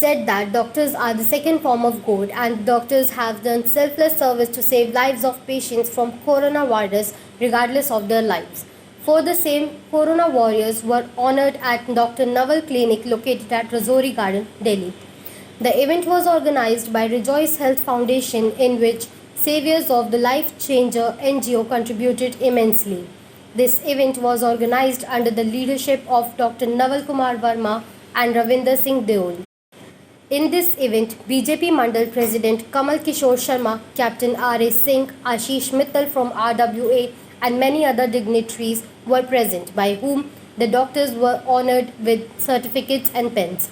said that doctors are the second form of God and doctors have done selfless service to save lives of patients from coronavirus regardless of their lives. For the same, Corona warriors were honored at Dr. Naval Clinic located at Rajouri Garden, Delhi. The event was organized by Rejoice Health Foundation in which Saviors of the Life Changer NGO contributed immensely. This event was organized under the leadership of Dr. Naval Kumar Verma and Ravinder Singh Deol. In this event, BJP Mandal President Kamal Kishore Sharma, Captain R.A. Singh, Ashish Mittal from RWA and many other dignitaries were present, by whom the doctors were honored with certificates and pens.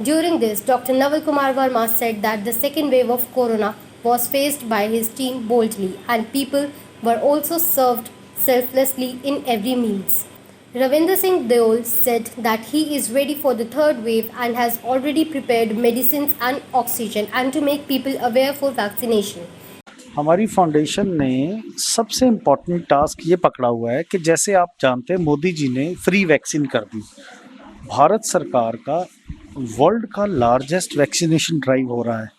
During this, Dr. Naval Kumar Verma said that the second wave of corona was faced by his team boldly and people were also served selflessly in every means. Ravinder Singh Deol said that he is ready for the third wave and has already prepared medicines and oxygen and to make people aware for vaccination. हमारी foundation ने सबसे important task ये पकड़ा हुआ है कि जैसे आप जानते हैं मोदी जी ने फ्री वैक्सीन कर दी। भारत सरकार का वर्ल्ड का लार्जेस्ट वैक्सीनेशन ड्राइव हो रहा है।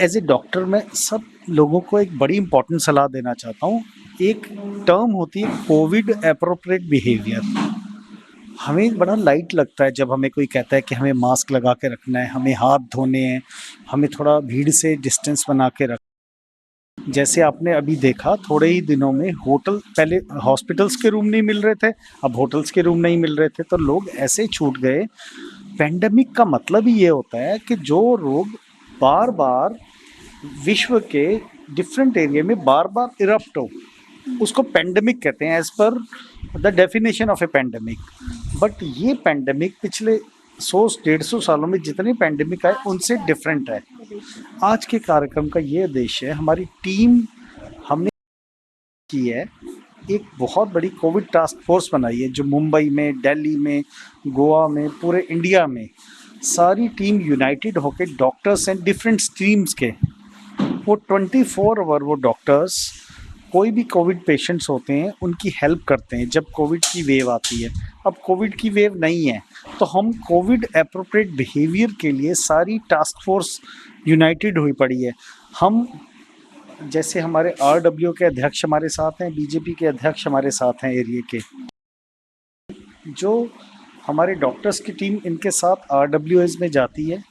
एज ए डॉक्टर मैं सब लोगों को एक बड़ी इम्पोर्टेंट सलाह देना चाहता हूँ। एक टर्म होती है कोविड एप्रोप्रिएट बिहेवियर। हमें बड़ा लाइट लगता है जब हमें कोई कहता है कि हमें मास्क लगा के रखना है, हमें हाथ धोने हैं, हमें थोड़ा भीड़ से डिस्टेंस बना के रख। जैसे आपने अभी देखा थोड़े ही दिनों में होटल, पहले हॉस्पिटल्स के रूम नहीं मिल रहे थे, अब होटल्स के रूम नहीं मिल रहे थे, तो लोग ऐसे छूट गए। पेंडेमिक का मतलब ही ये होता है कि जो रोग बार बार विश्व के डिफरेंट एरिया में बार बार इरप्ट हो, उसको पेंडेमिक कहते हैं as per the definition of a pandemic. But ये पेंडेमिक पिछले 100-150 सालों में जितने पेंडेमिक आए उनसे डिफरेंट है। आज के कार्यक्रम का ये उद्देश्य है, हमारी टीम हमने की है, एक बहुत बड़ी कोविड टास्क फोर्स बनाई है जो मुंबई में, दिल्ली में, गोवा में, पूरे इंडिया में सारी टीम यूनाइटेड होकर डॉक्टर्स एंड डिफरेंट स्ट्रीम्स के वो 24 आवर वो डॉक्टर्स कोई भी कोविड पेशेंट्स होते हैं उनकी हेल्प करते हैं जब कोविड की वेव आती है। अब कोविड की वेव नहीं है तो हम कोविड एप्रोप्रिएट बिहेवियर के लिए सारी टास्क फोर्स यूनाइटेड हुई पड़ी है। हम जैसे हमारे आरडब्ल्यू के अध्यक्ष हमारे साथ हैं, बीजेपी के अध्यक्ष हमारे साथ हैं एरिया के, जो हमारे डॉक्टर्स की टीम इनके साथ आरडब्ल्यूएस में जाती है।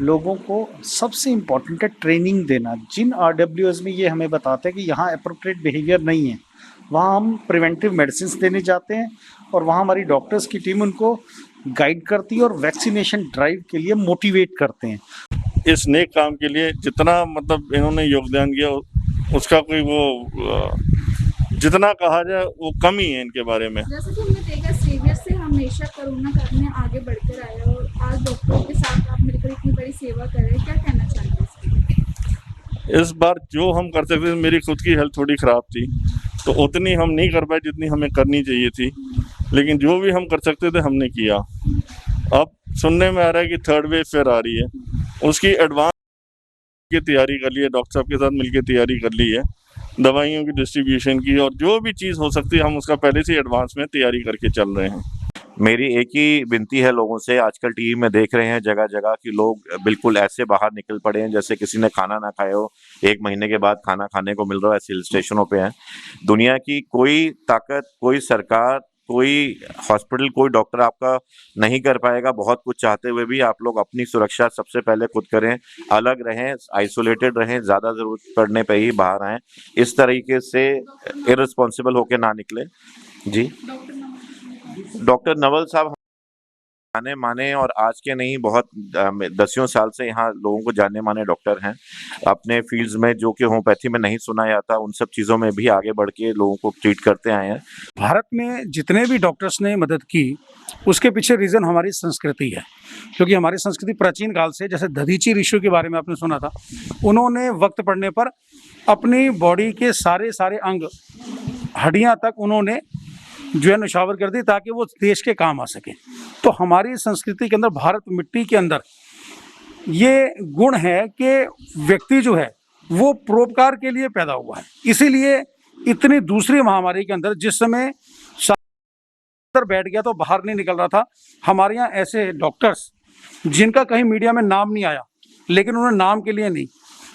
लोगों को सबसे इम्पॉर्टेंट है ट्रेनिंग देना। जिन आरडब्ल्यूएस में ये हमें बताते हैं कि यहाँ एप्रोप्रिएट बिहेवियर नहीं है, वहाँ हम प्रिवेंटिव मेडिसिन देने जाते हैं और वहाँ हमारी डॉक्टर्स की टीम उनको गाइड करती है और वैक्सीनेशन ड्राइव के लिए मोटिवेट करते हैं। इस नेक काम के लिए जितना मतलब इन्होंने योगदान दिया उसका कोई वो जितना कहा जाए वो कम ही है इनके बारे में। जैसे कि हमने देखा सेवियर से हमेशा कोरोना काल में आगे बढ़कर आए और आज डॉक्टरों के साथ आप मिलकर इतनी बड़ी सेवा कर रहे हैं, क्या कहना चाहेंगे इस बार जो हम कर सकते थे, मेरी खुद की हेल्थ थोड़ी ख़राब थी तो उतनी हम नहीं कर पाए जितनी हमें करनी चाहिए थी, लेकिन जो भी हम कर सकते थे हमने किया। अब सुनने में आ रहा है कि थर्ड वेव फिर आ रही है, उसकी एडवांस की तैयारी कर ली है, डॉक्टर साहब के साथ मिलकर तैयारी कर ली है, दवाइयों की डिस्ट्रीब्यूशन की, और जो भी चीज़ हो सकती है हम उसका पहले से एडवांस में तैयारी करके चल रहे हैं। मेरी एक ही विनती है लोगों से, आजकल टीवी में देख रहे हैं जगह जगह कि लोग बिल्कुल ऐसे बाहर निकल पड़े हैं जैसे किसी ने खाना ना खाया हो, 1 महीने के बाद खाना खाने को मिल रहा है, ऐसे हिल स्टेशनों पे हैं। दुनिया की कोई ताकत, कोई सरकार, कोई हॉस्पिटल, कोई डॉक्टर आपका नहीं कर पाएगा। बहुत कुछ चाहते हुए भी आप लोग अपनी सुरक्षा सबसे पहले खुद करें, अलग रहें, आइसोलेटेड रहें, ज़्यादा ज़रूरत पड़ने पे ही बाहर आएँ। इस तरीके से इररिस्पॉन्सिबल होकर ना निकले। जी, डॉक्टर नवल साहब जाने माने और आज के नहीं, बहुत दसियों साल से यहाँ लोगों को जाने माने डॉक्टर हैं। अपने फील्ड्स में जो कि होम्योपैथी में नहीं सुना जाता, उन सब चीज़ों में भी आगे बढ़ के लोगों को ट्रीट करते आए हैं। भारत में जितने भी डॉक्टर्स ने मदद की, उसके पीछे रीज़न हमारी संस्कृति है, क्योंकि हमारी संस्कृति प्राचीन काल से, जैसे दधीची ऋषि के बारे में आपने सुना था, उन्होंने वक्त पड़ने पर अपनी बॉडी के सारे अंग, हड्डियां तक उन्होंने जो है नौशावर कर दी ताकि वो देश के काम आ सके। तो हमारी संस्कृति के अंदर, भारत मिट्टी के अंदर ये गुण है कि व्यक्ति जो है वो परोपकार के लिए पैदा हुआ है। इसीलिए इतनी दूसरी महामारी के अंदर जिस समय अंदर बैठ गया तो बाहर नहीं निकल रहा था, हमारे यहाँ ऐसे डॉक्टर्स जिनका कहीं मीडिया में नाम नहीं आया, लेकिन उन्होंने नाम के लिए नहीं,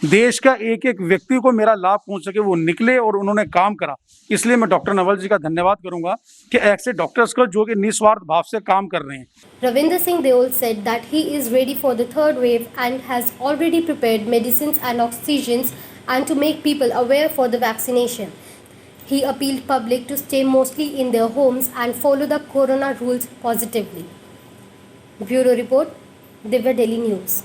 देश का एक एक व्यक्ति को मेरा लाभ पहुंच सके, वो निकले और उन्होंने काम करा। इसलिए मैं डॉक्टर नवल जी का धन्यवाद करूंगा कि ऐसे डॉक्टर्स को जो कि निस्वार्थ भाव से काम कर रहे हैं। Ravinder Singh Deol said that he is ready for the third wave and has already prepared medicines and oxygens and to make people aware for the vaccination. He appealed public to stay mostly in their homes and follow the corona rules positively. Bureau Report, Divya Daily News.